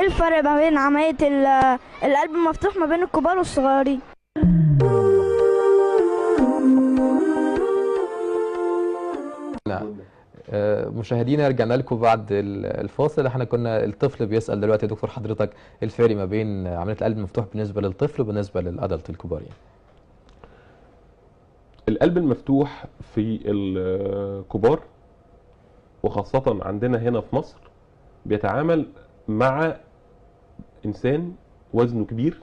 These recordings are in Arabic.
ايه الفرق ما بين عملية القلب المفتوح ما بين الكبار والصغيرين؟ مشاهدينا رجعنا لكم بعد الفاصل. احنا كنا الطفل بيسأل دلوقتي يا دكتور حضرتك الفرق ما بين عملية القلب المفتوح بالنسبة للطفل وبالنسبة للأدلت الكبار يعني. القلب المفتوح في الكبار وخاصة عندنا هنا في مصر بيتعامل مع إنسان وزنه كبير،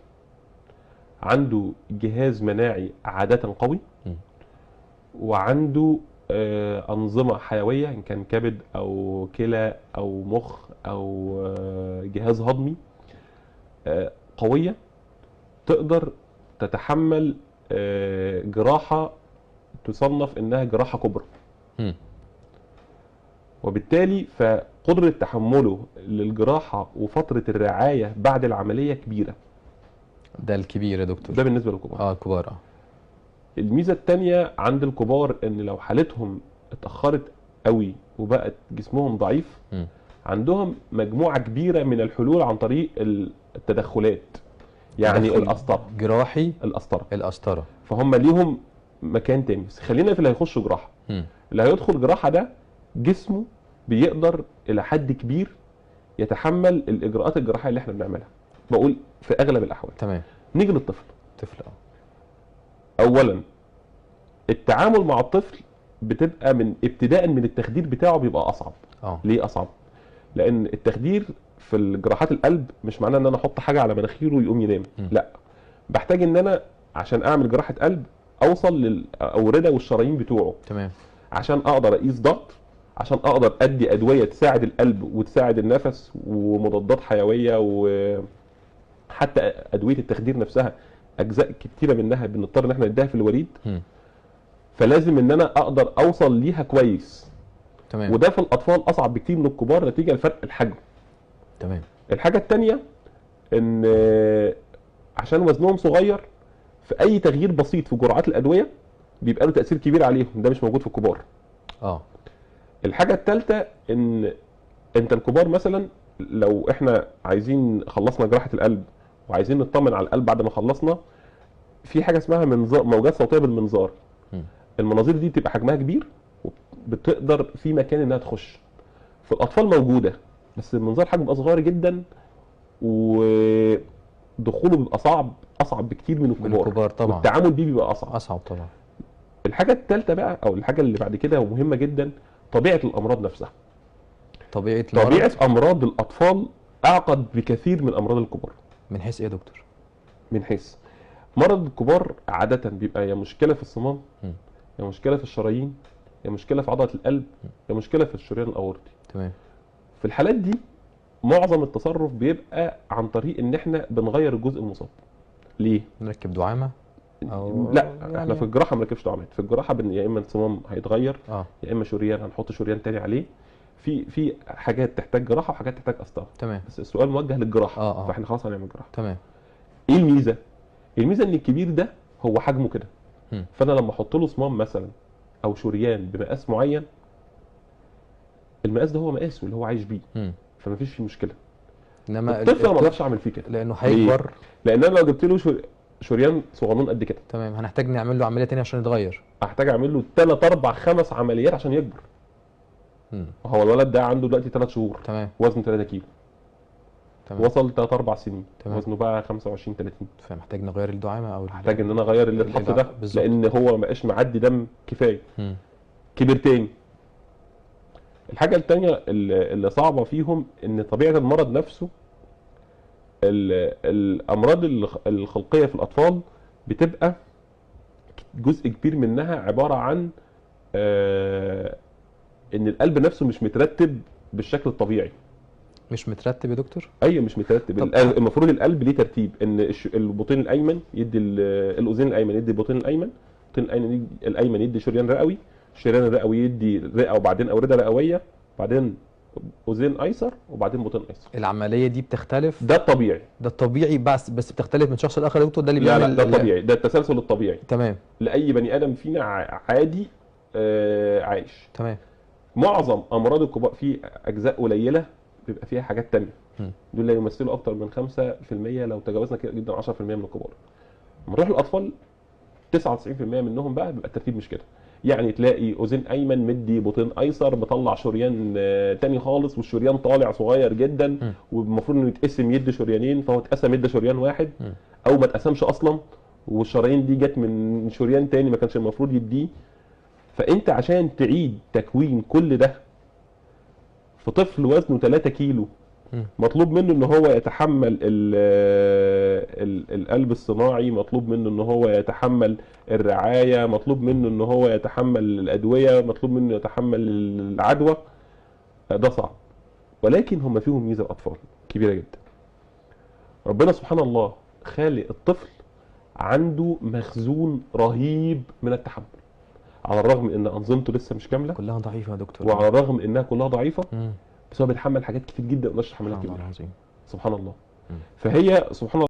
عنده جهاز مناعي عادة قوي، وعنده أنظمة حيوية إن كان كبد أو كلى أو مخ أو جهاز هضمي قوية، تقدر تتحمل جراحة تصنف إنها جراحة كبرى. وبالتالي فقدرة تحمله للجراحة وفترة الرعاية بعد العملية كبيرة. ده الكبير يا دكتور؟ ده بالنسبة للكبار. الكبار. الميزة التانية عند الكبار ان لو حالتهم اتأخرت قوي وبقت جسمهم ضعيف، عندهم مجموعة كبيرة من الحلول عن طريق التدخلات، يعني القسطرة جراحي. القسطرة فهم ليهم مكان تاني. بس خلينا في اللي هيخشوا جراحة. اللي هيدخل جراحة ده جسمه بيقدر الى حد كبير يتحمل الاجراءات الجراحية اللي احنا بنعملها، بقول في اغلب الاحوال. تمام. نيجي للطفل. اولا التعامل مع الطفل بتبقى من ابتداء من التخدير بتاعه بيبقى اصعب. ليه اصعب؟ لان التخدير في الجراحات القلب مش معناه ان انا احط حاجه على مناخيره ويقوم ينام. لا، بحتاج ان انا عشان اعمل جراحه قلب اوصل للاورده والشرايين بتوعه. تمام. عشان اقدر اقيس ضغط، عشان اقدر ادي ادويه تساعد القلب وتساعد النفس ومضادات حيويه، وحتى ادويه التخدير نفسها اجزاء كتيره منها بنضطر ان احنا نديها في الوريد. فلازم ان انا اقدر اوصل ليها كويس. تمام. وده في الاطفال اصعب بكتير من الكبار نتيجه لفرق الحجم. تمام. الحاجه الثانيه ان عشان وزنهم صغير، في اي تغيير بسيط في جرعات الادويه بيبقى له تاثير كبير عليهم، ده مش موجود في الكبار. الحاجه الثالثه ان انت الكبار مثلا لو احنا عايزين خلصنا جراحه القلب وعايزين نطمن على القلب بعد ما خلصنا، في حاجه اسمها منظار، موجات صوتيه بالمنظار. المناظير دي بتبقى حجمها كبير وبتقدر في مكان انها تخش. في الاطفال موجوده بس المنظار حجمه بيبقى صغير جدا ودخوله بيبقى اصعب بكتير من الكبار طبعا. والتعامل بيه بيبقى اصعب طبعا. الحاجه الثالثه بقى او الحاجه اللي بعد كده ومهمه جدا، طبيعه الامراض نفسها. طبيعه امراض الاطفال اعقد بكثير من امراض الكبار. من حيث ايه يا دكتور؟ من حيث مرض الكبار عاده بيبقى يا مشكله في الصمام، يا مشكله في الشرايين، يا مشكله في عضله القلب، يا مشكله في الشريان الاورطي. تمام. في الحالات دي معظم التصرف بيبقى عن طريق ان احنا بنغير الجزء المصاب. ليه؟ نركب دعامه أو لا يعني احنا في الجراحه ما بنركبش دعامات. في الجراحه يا اما الصمام هيتغير يا اما شريان هنحط شريان تاني عليه. في حاجات تحتاج جراحه وحاجات تحتاج قسطره. تمام. بس السؤال موجه للجراحه. فاحنا خلاص هنعمل جراحه. تمام. ايه الميزه؟ الميزه ان الكبير ده هو حجمه كده، فانا لما احط له صمام مثلا او شريان بمقاس معين، المقاس ده هو مقاسه اللي هو عايش بيه، فمفيش فيه مشكله. انما الطفل ما اقدرش اعمل فيه كده لانه هيكبر. لان انا لو جبت له شريان صغنون قد كده، تمام، هنحتاج نعمل له عمليه ثانيه عشان يتغير. هحتاج اعمل له 3 4 5 عمليات عشان يكبر. هو الولد ده عنده دلوقتي 3 شهور، تمام، وزنه 3 كيلو، تمام، وصل 3 4 سنين، تمام، وزنه بقى 25 30، فمحتاج نغير الدعامه او محتاج ان انا اغير اللي اتحط ده بالزبط. لان هو ما بقاش معدي دم كفايه. كبر تاني. الحاجه الثانيه اللي صعبه فيهم ان طبيعه المرض نفسه، الامراض الخلقيه في الاطفال بتبقى جزء كبير منها عباره عن ان القلب نفسه مش مترتب بالشكل الطبيعي. مش مترتب يا دكتور؟ ايوه مش مترتب. المفروض القلب ليه ترتيب، ان البطين الايمن يدي الاذين الايمن يدي البطين الايمن، البطين الايمن يدي شريان رئوي، الشريان الرئوي يدي رئه وبعدين اورده رئويه، بعدين اذين ايسر وبعدين بطين ايسر. العمليه دي بتختلف؟ ده الطبيعي. ده الطبيعي بس بتختلف من شخص لاخر يا دكتور؟ ده اللي بيعمل؟ لا ده الطبيعي، ده التسلسل الطبيعي. تمام. لاي بني ادم فينا عادي عايش. تمام. معظم امراض الكبار في اجزاء قليله بيبقى فيها حاجات تانية. دول لا يمثلوا اكتر من 5%، لو تجاوزنا كده جدا 10% من الكبار. لما نروح للاطفال 99% منهم بقى بيبقى الترتيب مش كده. يعني تلاقي اذين ايمن مدي بطين ايسر مطلع شريان تاني خالص، والشريان طالع صغير جدا، والمفروض انه يتقسم يدي شريانين، فهو اتقسم يدي شريان واحد او ما اتقسمش اصلا، والشرايين دي جت من شريان تاني ما كانش المفروض يديه. فانت عشان تعيد تكوين كل ده في طفل وزنه 3 كيلو مطلوب منه ان هو يتحمل القلب الصناعي، مطلوب منه ان هو يتحمل الرعاية، مطلوب منه ان هو يتحمل الادوية، مطلوب منه يتحمل العدوى. ده صعب، ولكن هم فيهم ميزة الاطفال كبيرة جدا. ربنا سبحان الله خالق الطفل عنده مخزون رهيب من التحمل، على الرغم ان انظمته لسه مش كاملة، كلها ضعيفة يا دكتور، وعلى الرغم انها كلها ضعيفة، بس هو بيتحمل حاجات كتير جدا ما نقدرش نحملها كبيرة. عظيم. سبحان الله. فهي سبحان الله